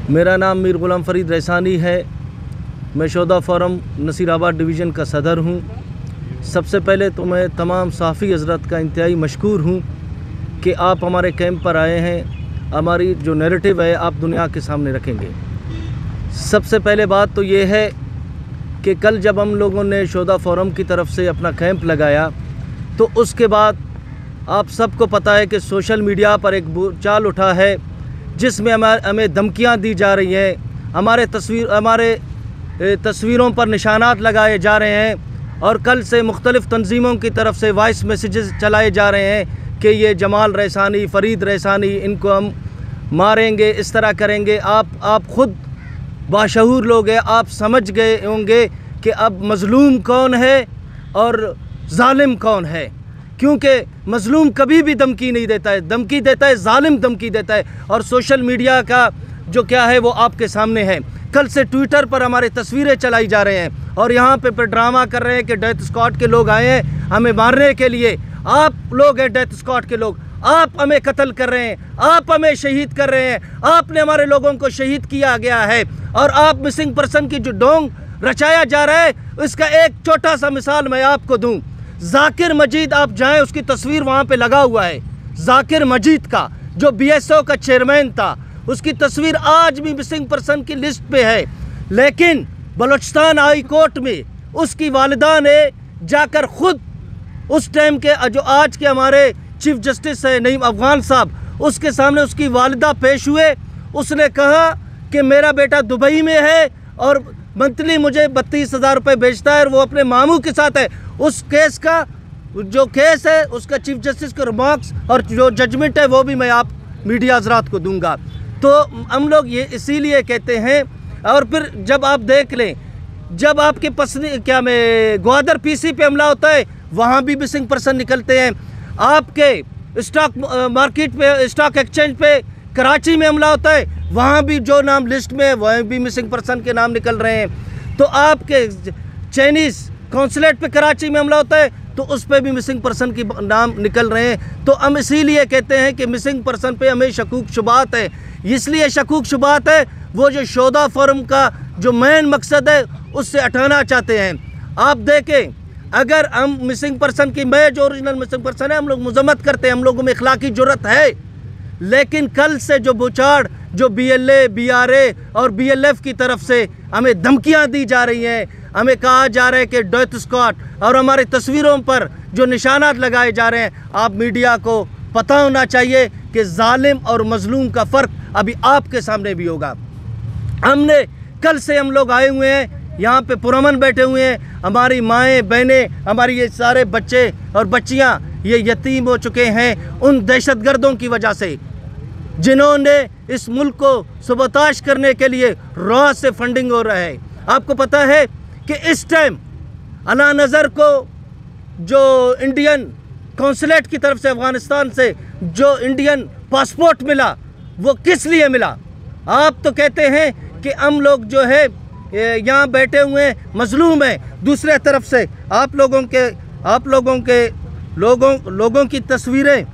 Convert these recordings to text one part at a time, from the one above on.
मेरा नाम मीर गुलाम फरीद रैसानी है। मैं शोधा फोरम नसीराबाद डिवीज़न का सदर हूँ। सबसे पहले तो मैं तमाम सहाफ़ी हज़रत का इंतहाई मशकूर हूँ कि आप हमारे कैंप पर आए हैं। हमारी जो नैरेटिव है आप दुनिया के सामने रखेंगे। सबसे पहले बात तो ये है कि कल जब हम लोगों ने शोधा फोरम की तरफ से अपना कैंप लगाया तो उसके बाद आप सबको पता है कि सोशल मीडिया पर एक चाल उठा है जिसमें हमें धमकियां दी जा रही हैं। हमारे तस्वीरों पर निशानात लगाए जा रहे हैं और कल से मुख्तलिफ़ तंजीमों की तरफ से वॉइस मैसेजेस चलाए जा रहे हैं कि ये जमाल रैसानी, फ़रीद रैसानी, इनको हम मारेंगे, इस तरह करेंगे। आप ख़ुद बाशऊर लोग हैं, आप समझ गए होंगे कि अब मज़लूम कौन है और ज़ालिम कौन है, क्योंकि मज़लूम कभी भी धमकी नहीं देता है, धमकी देता है ज़ालिम धमकी देता है। और सोशल मीडिया का जो क्या है वो आपके सामने है। कल से ट्विटर पर हमारी तस्वीरें चलाई जा रहे हैं और यहाँ पे ड्रामा कर रहे हैं कि डेथ स्क्वाड के लोग आए हैं हमें मारने के लिए। आप लोग हैं डेथ स्क्वाड के लोग, आप हमें कत्ल कर रहे हैं, आप हमें शहीद कर रहे हैं। आपने हमारे लोगों को शहीद किया गया है और आप मिसिंग पर्सन की जो ढोंग रचाया जा रहा है इसका एक छोटा सा मिसाल मैं आपको दूं। जाकिर मजीद, आप जाएं, उसकी तस्वीर वहाँ पे लगा हुआ है। जाकिर मजीद का जो BSO का चेयरमैन था, उसकी तस्वीर आज भी मिसिंग पर्सन की लिस्ट पे है। लेकिन बलूचिस्तान हाई कोर्ट में उसकी वालिदा ने जाकर खुद उस टाइम के जो आज के हमारे चीफ जस्टिस है नईम अफगान साहब, उसके सामने उसकी वालिदा पेश हुए। उसने कहा कि मेरा बेटा दुबई में है और मंथली मुझे 32,000 रुपये भेजता है और वो अपने मामू के साथ है। उस केस का जो केस है उसका चीफ जस्टिस के रिमार्क्स और जो जजमेंट है वो भी मैं आप मीडिया हज़रात को दूंगा। तो हम लोग ये इसीलिए कहते हैं। और फिर जब आप देख लें, जब आपके पसंद ग्वादर PC पे हमला होता है वहाँ भी मिसिंग पर्सन निकलते हैं। आपके स्टॉक मार्केट पे, स्टॉक एक्सचेंज पे कराची में हमला होता है, वहाँ भी जो नाम लिस्ट में है वहाँ भी मिसिंग पर्सन के नाम निकल रहे हैं। तो आपके चाइनीज़ कौंसलेट पे कराची में हमला होता है तो उस पर भी मिसिंग पर्सन की नाम निकल रहे हैं। तो हम इसीलिए कहते हैं कि मिसिंग पर्सन पे हमें शकूक शुबात है। इसलिए शकूक शुबात है वो जो शोधा फोरम का जो मेन मकसद है उससे हटाना चाहते हैं। आप देखें, अगर हम मिसिंग पर्सन की, मैं जो ओरिजिनल मिसिंग पर्सन है, हम लोग मजम्मत करते हैं, हम लोगों में इखलाकी जुर्रत है। लेकिन कल से जो बुचाड़ जो BLA, BRA और BLF की तरफ से हमें धमकियां दी जा रही हैं, हमें कहा जा रहा है कि डेथ स्क्वाड और हमारी तस्वीरों पर जो निशानात लगाए जा रहे हैं, आप मीडिया को पता होना चाहिए कि जालिम और मजलूम का फ़र्क अभी आपके सामने भी होगा। हमने कल से हम लोग आए हुए हैं, यहाँ पे पुरअमन बैठे हुए हैं। हमारी माएँ बहनें, हमारी ये सारे बच्चे और बच्चियाँ ये यतीम हो चुके हैं उन दहशतगर्दों की वजह से जिन्होंने इस मुल्क को सबोताश करने के लिए रॉ से फंडिंग हो रहा है। आपको पता है कि इस टाइम अला नज़र को जो इंडियन कौंसलेट की तरफ से अफ़गानिस्तान से जो इंडियन पासपोर्ट मिला वो किस लिए मिला? आप तो कहते हैं कि हम लोग जो है यहाँ बैठे हुए हैं मजलूम हैं। दूसरे तरफ से आप लोगों की तस्वीरें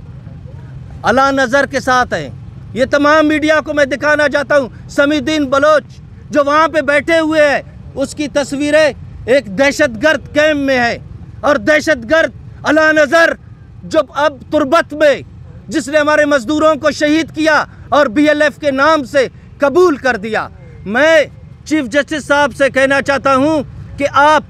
अला नज़र के साथ हैं। ये तमाम मीडिया को मैं दिखाना चाहता हूँ। समीउद्दीन बलोच जो वहाँ पे बैठे हुए हैं उसकी तस्वीरें एक दहशतगर्द कैंप में है और दहशतगर्द अला नज़र जो अब तुर्बत में जिसने हमारे मजदूरों को शहीद किया और BLF के नाम से कबूल कर दिया। मैं चीफ जस्टिस साहब से कहना चाहता हूँ कि आप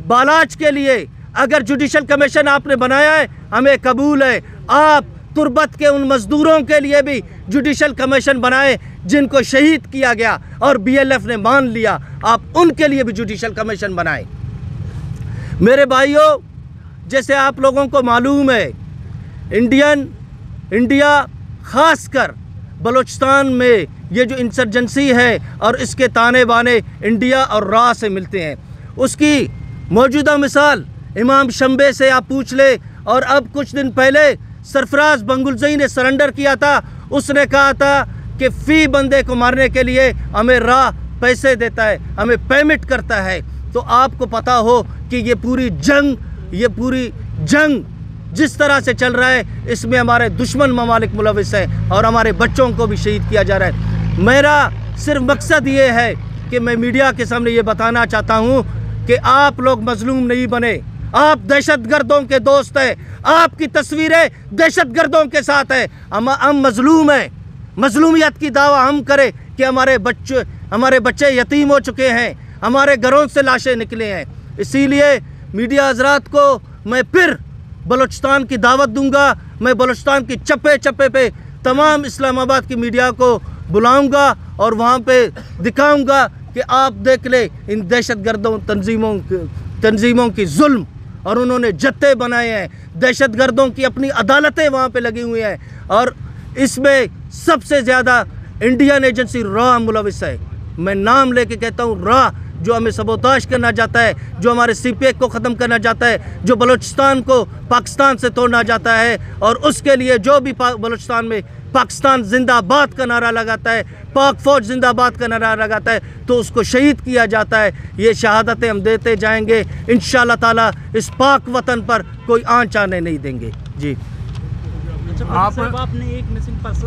बालाच के लिए अगर जुडिशल कमीशन आपने बनाया है हमें कबूल है, आप तुर्बत के उन मजदूरों के लिए भी जुडिशल कमीशन बनाए जिनको शहीद किया गया और BLF ने मान लिया, आप उनके लिए भी जुडिशल कमीशन बनाएं। मेरे भाइयों, जैसे आप लोगों को मालूम है इंडिया ख़ासकर बलूचिस्तान में ये जो इंसर्जेंसी है और इसके ताने बाने इंडिया और रॉ से मिलते हैं। उसकी मौजूदा मिसाल इमाम शंबे से आप पूछ ले। और अब कुछ दिन पहले सरफराज बंगुलजई ने सरेंडर किया था। उसने कहा था कि फ़ी बंदे को मारने के लिए हमें रॉ पैसे देता है, हमें पेमेंट करता है। तो आपको पता हो कि ये पूरी जंग जिस तरह से चल रहा है इसमें हमारे दुश्मन ममालिक मुलविस है और हमारे बच्चों को भी शहीद किया जा रहा है। मेरा सिर्फ मकसद ये है कि मैं मीडिया के सामने ये बताना चाहता हूँ कि आप लोग मजलूम नहीं बने, आप दहशतगर्दों के दोस्त हैं, आपकी तस्वीरें दहशतगर्दों के साथ है। हम मजलूम हैं, मजलूमियत की दावा हम करें कि हमारे बच्चे यतीम हो चुके हैं, हमारे घरों से लाशें निकले हैं। इसीलिए मीडिया हजरात को मैं फिर बलूचिस्तान की दावत दूंगा। मैं बलूचिस्तान की चप्पे चप्पे पे तमाम इस्लामाबाद की मीडिया को बुलाऊंगा और वहाँ पे दिखाऊंगा कि आप देख ले इन दहशतगर्दों तंजीमों की जुल्म, और उन्होंने जत्थे बनाए हैं, दहशतगर्दों की अपनी अदालतें वहाँ पे लगी हुई हैं, और इसमें सबसे ज़्यादा इंडियन एजेंसी रॉ मुलविस है। मैं नाम लेके कहता हूँ, रॉ जो हमें सबोताश करना चाहता है, जो हमारे CPA को ख़त्म करना चाहता है, जो बलूचिस्तान को पाकिस्तान से तोड़ना चाहता है, और उसके लिए जो भी बलूचिस्तान में पाकिस्तान जिंदाबाद का नारा लगाता है, पाक फ़ौज जिंदाबाद का नारा लगाता है, तो उसको शहीद किया जाता है। ये शहादतें हम देते जाएंगे इंशाअल्लाह ताला। इस पाक वतन पर कोई आंच आने नहीं देंगे। जी आपने एक मिसिंग पर्सन